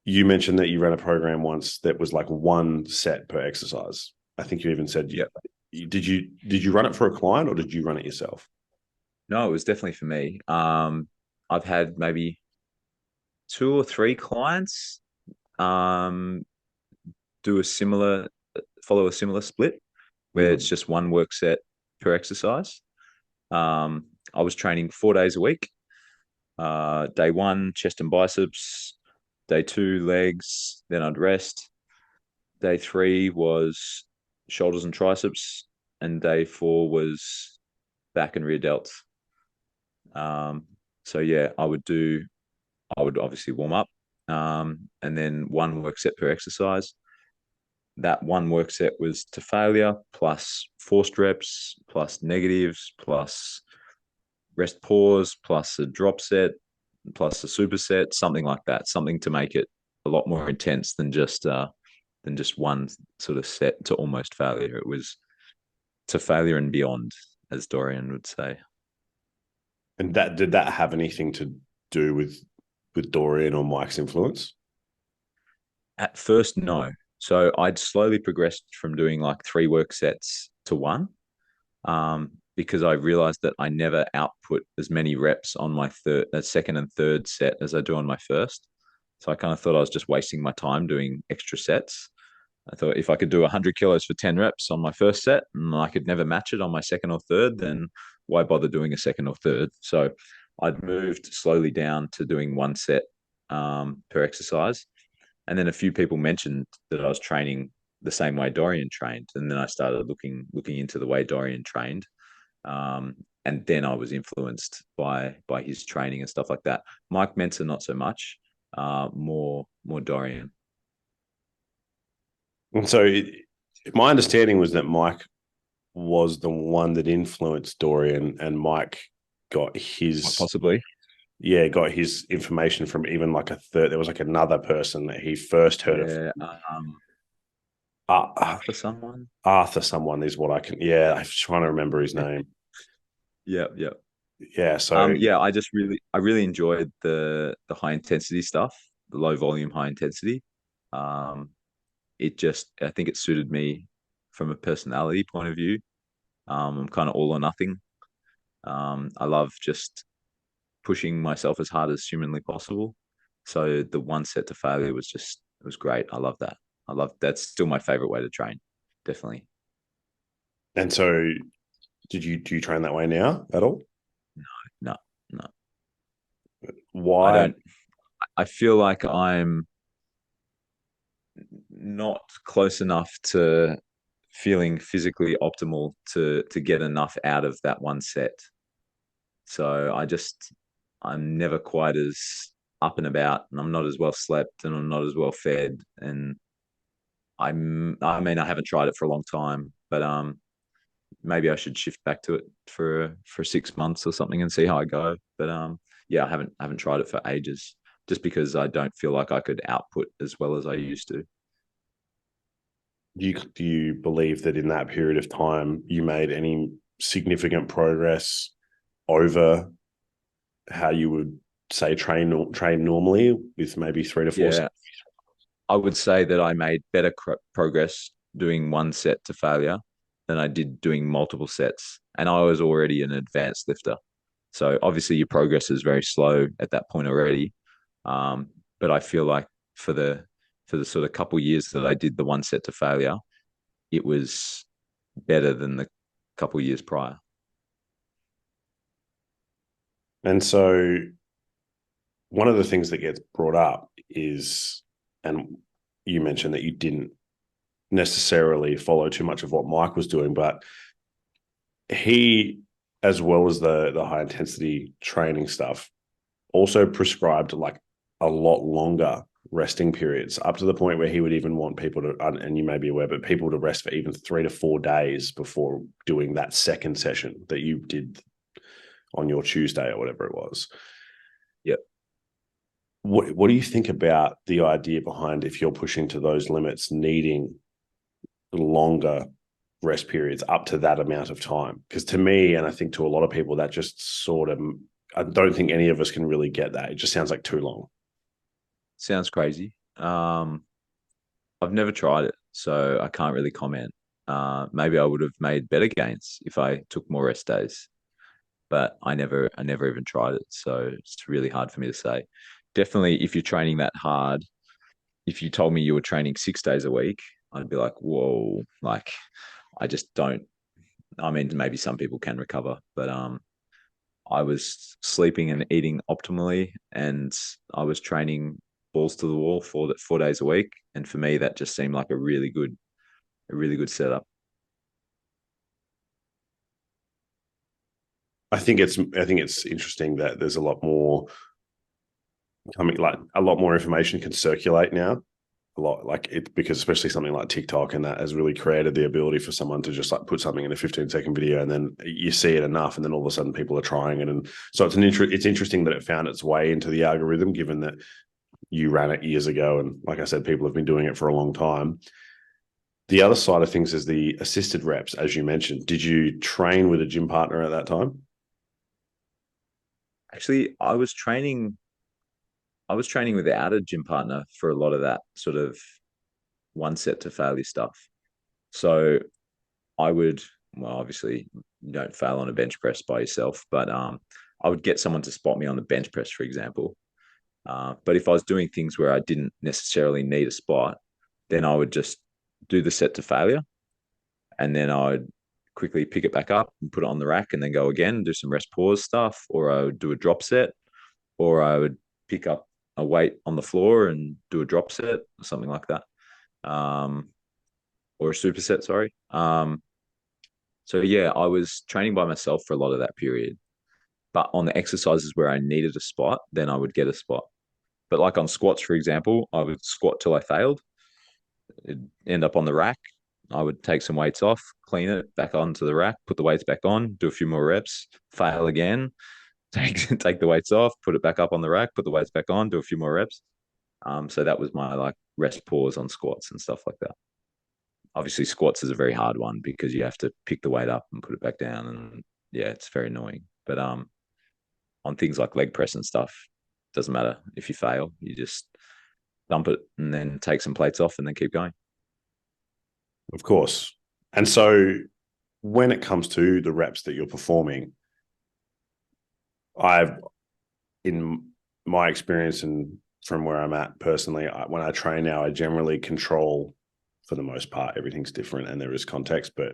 you mentioned that you ran a program once that was like one set per exercise. I think you even said, Yep. did you run it for a client or did you run it yourself? No, it was definitely for me. I've had maybe two or three clients um, do a similar, follow a similar split where it's Mm. just one work set per exercise. I was training 4 days a week. Day one, chest and biceps. Day two, legs. Then I'd rest. Day three was shoulders and triceps, and day four was back and rear delts. Um, so yeah, I would obviously warm up, and then one work set per exercise. That one work set was to failure plus forced reps plus negatives plus rest pause plus a drop set plus a superset, something like that, something to make it a lot more intense than just one sort of set to almost failure. It was to failure and beyond, as Dorian would say. And that did that have anything to do with Dorian or Mike's influence? At first, no. So I'd slowly progressed from doing like three work sets to one, because I realized that I never output as many reps on my second and third set as I do on my first. So I kind of thought I was just wasting my time doing extra sets. I thought if I could do 100 kilos for 10 reps on my first set and I could never match it on my second or third, then why bother doing a second or third? So I'd moved slowly down to doing one set per exercise. And then a few people mentioned that I was training the same way Dorian trained. And then I started looking into the way Dorian trained. Um, and then I was influenced by his training and stuff like that. Mike Mentzer, not so much. More Dorian. And so my understanding was that Mike was the one that influenced Dorian, and Mike got Quite his possibly. got his information from even like a third. There was like another person that he first heard of. Yeah. Uh, Arthur someone. Arthur, someone is what I can. Yeah, I'm trying to remember his name. Yeah, yeah. Yeah, so Yeah, I really enjoyed the high intensity stuff, the low volume, high intensity. Um, I think it suited me from a personality point of view. I'm kind of all or nothing. I love just pushing myself as hard as humanly possible. So the one set to failure it was great. I love that. That's still my favorite way to train. Definitely. and so do you train that way now at all? No, no. I Why? don't I feel like I'm not close enough to feeling physically optimal to get enough out of that one set. So I'm never quite as up and about, and I'm not as well slept, and I'm not as well fed, and I mean I haven't tried it for a long time, but maybe I should shift back to it for 6 months or something and see how I go. But yeah, I haven't tried it for ages, just because I don't feel like I could output as well as I used to. Do you believe that in that period of time you made any significant progress over how you would say train normally with maybe 3 to 4 Yeah, I would say that I made better progress doing one set to failure than I did doing multiple sets. And I was already an advanced lifter. So obviously your progress is very slow at that point already. Um, but I feel like for the for the sort of couple years that I did the one set to failure, it was better than the couple years prior. And so one of the things that gets brought up is, and you mentioned that you didn't necessarily follow too much of what Mike was doing, but he, as well as the high intensity training stuff, also prescribed like a lot longer resting periods, up to the point where he would even want people to, and you may be aware, but people to rest for even 3 to 4 days before doing that second session that you did on your Tuesday or whatever it was. Yep. What do you think about the idea behind, if you're pushing to those limits, needing longer rest periods up to that amount of time? Because to me, and I think to a lot of people, that just sort of, I don't think any of us can really get that. It just sounds like too long. Sounds crazy. Um, I've never tried it, so I can't really comment. Maybe I would have made better gains if I took more rest days, but I never even tried it. So it's really hard for me to say. Definitely, if you're training that hard, if you told me you were training 6 days a week, I'd be like, whoa, like I just don't. I mean, maybe some people can recover, but I was sleeping and eating optimally, and I was training balls to the wall 4 days a week. And for me, that just seemed like a really good setup. I think it's interesting that there's a lot more coming, like a lot more information can circulate now. A lot like it because especially something like TikTok and that has really created the ability for someone to just like put something in a 15-second video and then you see it enough and then all of a sudden people are trying it. And so it's interesting that it found its way into the algorithm, given that you ran it years ago. And like I said, people have been doing it for a long time. The other side of things is the assisted reps, as you mentioned. Did you train with a gym partner at that time? Actually, I was training without a gym partner for a lot of that sort of one set to failure stuff. So I would, well, obviously you don't fail on a bench press by yourself, but I would get someone to spot me on the bench press, for example. But if I was doing things where I didn't necessarily need a spot, then I would just do the set to failure, and then I would quickly pick it back up and put it on the rack, and then go again, do some rest pause stuff, or I would do a drop set, or I would pick up a weight on the floor and do a drop set or something like that, um, or a superset. Sorry. So yeah, I was training by myself for a lot of that period. But on the exercises where I needed a spot, then I would get a spot. But like on squats, for example, I would squat till I failed. It'd end up on the rack. I would take some weights off, clean it, back onto the rack, put the weights back on, do a few more reps, fail again, take the weights off, put it back up on the rack, put the weights back on, do a few more reps. So that was my like rest pause on squats and stuff like that. Obviously, squats is a very hard one because you have to pick the weight up and put it back down, and yeah, it's very annoying. But on things like leg press and stuff, doesn't matter if you fail, you just dump it and then take some plates off and then keep going. Of course. And so when it comes to the reps that you're performing, I've, in my experience and from where I'm at personally, when I train now, I generally control, for the most part, everything's different and there is context, but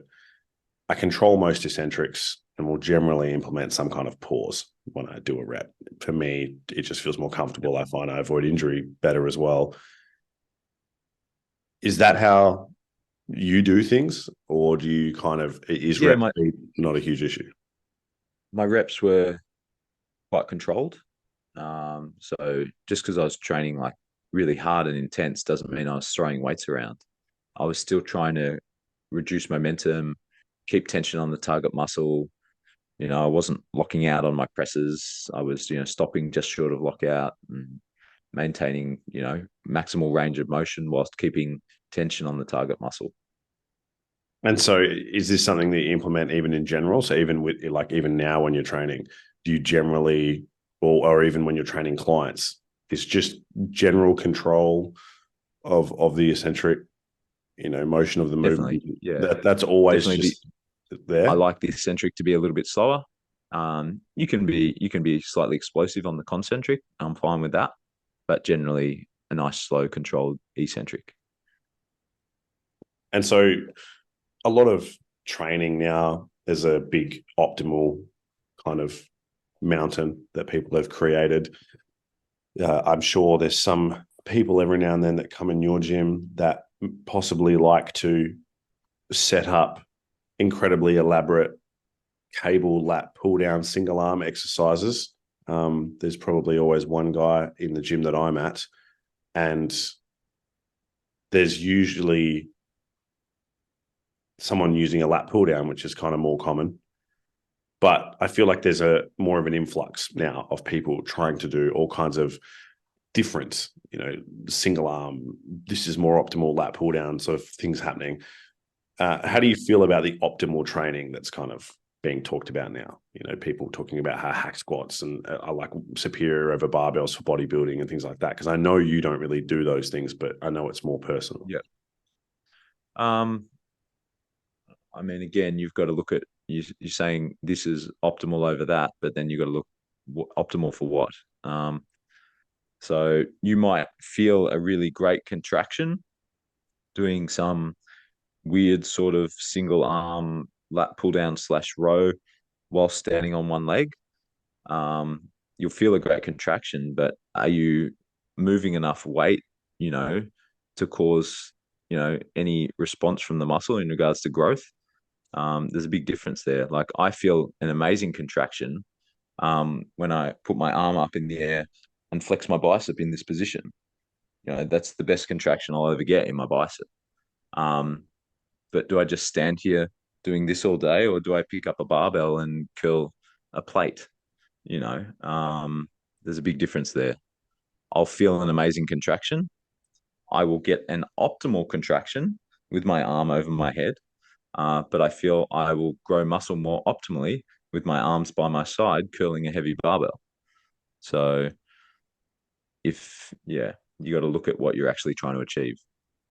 I control most eccentrics and will generally implement some kind of pause when I do a rep. For me, it just feels more comfortable. I find I avoid injury better as well. Is that how you do things, or do you kind of, is Yeah, rep speed not a huge issue? my reps were quite controlled. So just because I was training like really hard and intense doesn't mean I was throwing weights around. I was still trying to reduce momentum, keep tension on the target muscle. I wasn't locking out on my presses. I was, stopping just short of lockout and maintaining, maximal range of motion whilst keeping tension on the target muscle. And so is this something that you implement even in general? So even with like even now when you're training, do you generally or even when you're training clients, it's just general control of the eccentric, motion of the movement. Definitely, yeah, That's always definitely. just I there. like the eccentric to be a little bit slower. You can be slightly explosive on the concentric. I'm fine with that, but generally a nice slow controlled eccentric. And so a lot of training now, there's a big optimal kind of mountain that people have created. I'm sure there's some people every now and then that come in your gym that possibly like to set up incredibly elaborate cable lat pull down single arm exercises. There's probably always one guy in the gym that I'm at, and there's usually someone using a lat pull down, which is kind of more common. But I feel like there's a more of an influx now of people trying to do all kinds of different, single arm. This is more optimal lat pull down sort of things happening. How do you feel about the optimal training that's kind of being talked about now. People talking about how hack squats and are like superior over barbells for bodybuilding and things like that. Because I know you don't really do those things, but I know it's more personal. Yeah. I mean, again, you've got to look at you're saying this is optimal over that, but then you've got to look optimal for what. So you might feel a really great contraction doing some weird sort of single arm lat pull down slash row while standing on one leg. You'll feel a great contraction, but are you moving enough weight, to cause, any response from the muscle in regards to growth? There's a big difference there. Like I feel an amazing contraction when I put my arm up in the air and flex my bicep in this position. That's the best contraction I'll ever get in my bicep. Um, but do I just stand here doing this all day, or do I pick up a barbell and curl a plate? There's a big difference there. I'll feel an amazing contraction. I will get an optimal contraction with my arm over my head, but I feel I will grow muscle more optimally with my arms by my side curling a heavy barbell. So, yeah, you got to look at what you're actually trying to achieve.